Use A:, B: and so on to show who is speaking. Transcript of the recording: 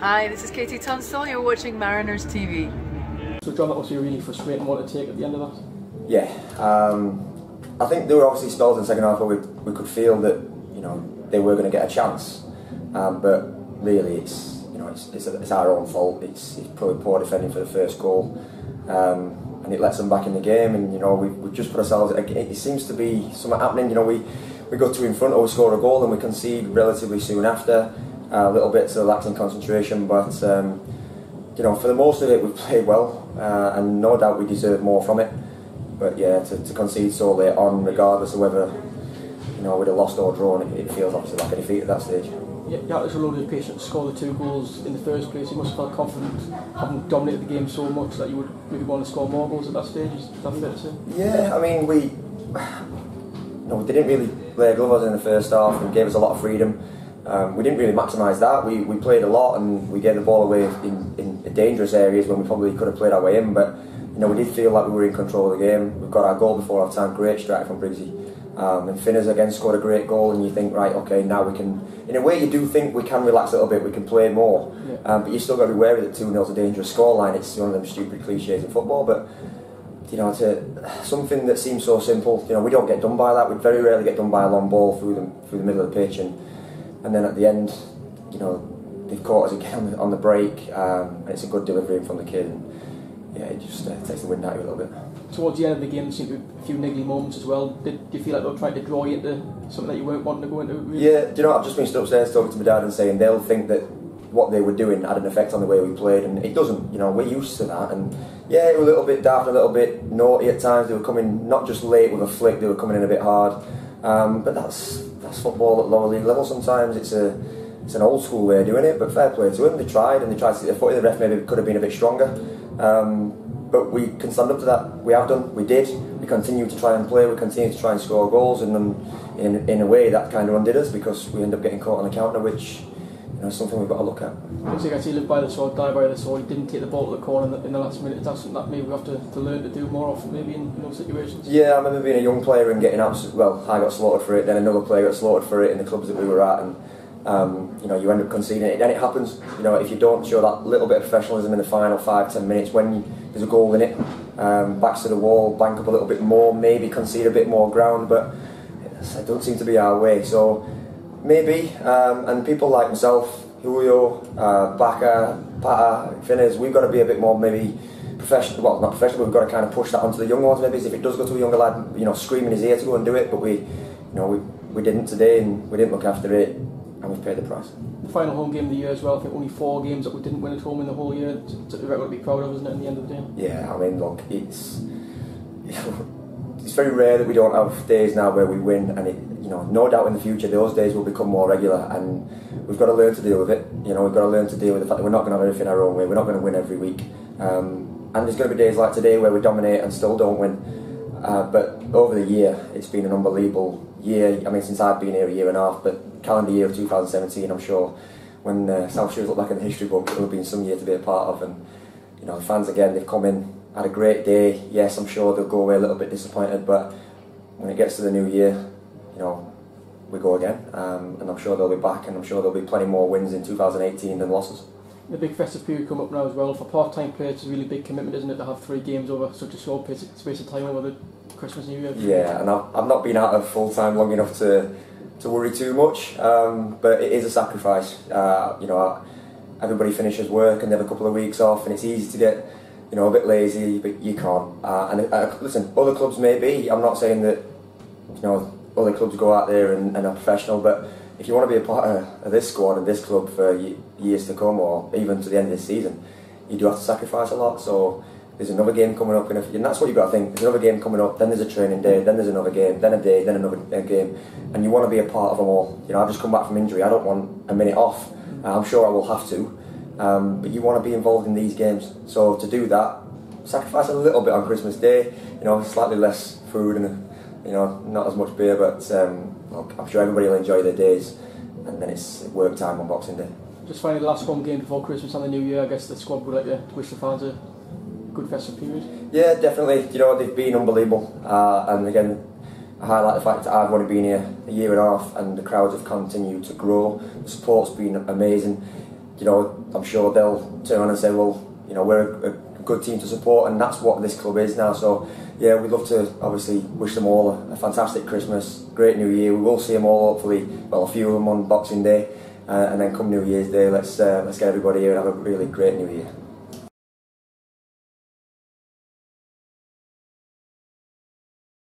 A: Hi, this is Katie Tunstall. You're watching Mariners TV.
B: So John, that must be a really frustrating one to take at the end of that.
C: Yeah, I think there were obviously spells in the second half where we could feel that they were going to get a chance, but really it's our own fault. It's probably poor defending for the first goal, and it lets them back in the game. And we've just put ourselves. It seems to be something happening. We go 2 in front, or we score a goal, and we concede relatively soon after. A little bit of lack in concentration, but for the most of it we've played well, and no doubt we deserve more from it. But yeah, to concede so late on, regardless of whether we'd have lost or drawn, it feels obviously like a defeat at that stage.
B: Yeah, you had to load of patience to score the 2 goals in the first place. You must have felt confident, having dominated the game so much, that you would maybe want to score more goals at that stage. Is that fair to say?
C: Yeah, I mean we didn't really play glove in the first half and gave us a lot of freedom. We didn't really maximise that. We played a lot and we gave the ball away in dangerous areas when we probably could have played our way in. But we did feel like we were in control of the game. We've got our goal before half time, great strike from Briggsy. And Finners again scored a great goal, and you think, right, okay, now we can. In a way, you do think we can relax a little bit, we can play more. Yeah. But you still got to be wary that 2-0 is a dangerous scoreline. It's one of them stupid cliches in football, but to something that seems so simple. We don't get done by that. We very rarely get done by a long ball through the middle of the pitch, and then at the end, they've caught us again on the break, and it's a good delivery from the kid. And yeah, it just takes the wind out of you a little bit.
B: Towards the end of the game, there seemed to be a few niggly moments as well. Did you feel like they were trying to draw you into something that you weren't wanting to go into? Really?
C: Yeah, I've just been stood upstairs talking to my dad and saying they'll think that what they were doing had an effect on the way we played, and it doesn't. We're used to that, and yeah, it was a little bit daft, a little bit naughty at times. They were coming not just late with a flick; they were coming in a bit hard. But that's football at lower league level. Sometimes it's an old school way of doing it, but fair play to them. They tried to see the foot. The ref maybe could have been a bit stronger, but we can stand up to that. We have done. We did. We continue to try and play. We continue to try and score goals, and in a way that kind of undid us because we end up getting caught on the counter, which is something we've got to look at.
B: So you guys live by the sword, die by the sword. You didn't take the ball to the corner in the last minute. That's something that maybe we have to learn to do more often, maybe in those situations. Yeah,
C: I remember being a young player and getting I got slaughtered for it. Then another player got slaughtered for it in the clubs that we were at, and you end up conceding it. Then it happens. If you don't show that little bit of professionalism in the final 5-10 minutes when there's a goal in it, backs to the wall, bank up a little bit more, maybe concede a bit more ground, but it don't seem to be our way. So maybe, and people like myself, Julio, Baka, Pata, Finners, we've got to be a bit more maybe professional. Well, not professional, but we've got to kind of push that onto the young ones. Maybe if it does go to a younger lad, scream in his ear to go and do it. But we didn't today, and we didn't look after it, and we've paid the price.
B: The final home game of the year as well. I think only 4 games that we didn't win at home in the whole year. It's a record to be proud of, isn't it? In the end of the day.
C: Yeah, I mean, look, it's very rare that we don't have days now where we win, and no doubt in the future those days will become more regular, and we've got to learn to deal with it. We've got to learn to deal with the fact that we're not going to have everything our own way. We're not going to win every week, and there's going to be days like today where we dominate and still don't win. But over the year, it's been an unbelievable year. I mean, since I've been here a year and a half, but calendar year of 2017, I'm sure when South Shields look back in the history book, it will have been some year to be a part of. And the fans again, they've come in, had a great day. Yes, I'm sure they'll go away a little bit disappointed, but when it gets to the new year, we go again, and I'm sure they'll be back, and I'm sure there'll be plenty more wins in 2018 than losses.
B: The big festive period come up now as well. For part-time players, it's a really big commitment, isn't it, to have 3 games over such a short space of time over the Christmas New Year?
C: Yeah, and I've not been out of full-time long enough to worry too much, but it is a sacrifice. Everybody finishes work and they have a couple of weeks off, and it's easy to get a bit lazy, but you can't. Listen, other clubs may be. I'm not saying that other clubs go out there and are professional, but if you want to be a part of this squad and this club for years to come, or even to the end of this season, you do have to sacrifice a lot. So there's another game coming up, and that's what you've got to think. There's another game coming up, then there's a training day, then there's another game, then a day, then another game, and you want to be a part of them all. I've just come back from injury. I don't want a minute off. I'm sure I will have to, but you want to be involved in these games. So to do that, sacrifice a little bit on Christmas Day. Slightly less food and not as much beer, but look, I'm sure everybody will enjoy their days, and then it's work time on Boxing Day.
B: Just finally, the last home game before Christmas and the New Year, I guess the squad would like to wish the fans a good festive period. Yeah,
C: definitely. They've been unbelievable, and again, I highlight the fact that I've only been here a year and a half, and the crowds have continued to grow. The support's been amazing. you know, I'm sure they'll turn around and say, well, you know, we're a good team to support, and that's what this club is now. So yeah, we'd love to obviously wish them all a fantastic Christmas, great New Year. We will see them all, hopefully, well, a few of them on Boxing Day, and then come New Year's Day, let's get everybody here and have a really great New Year.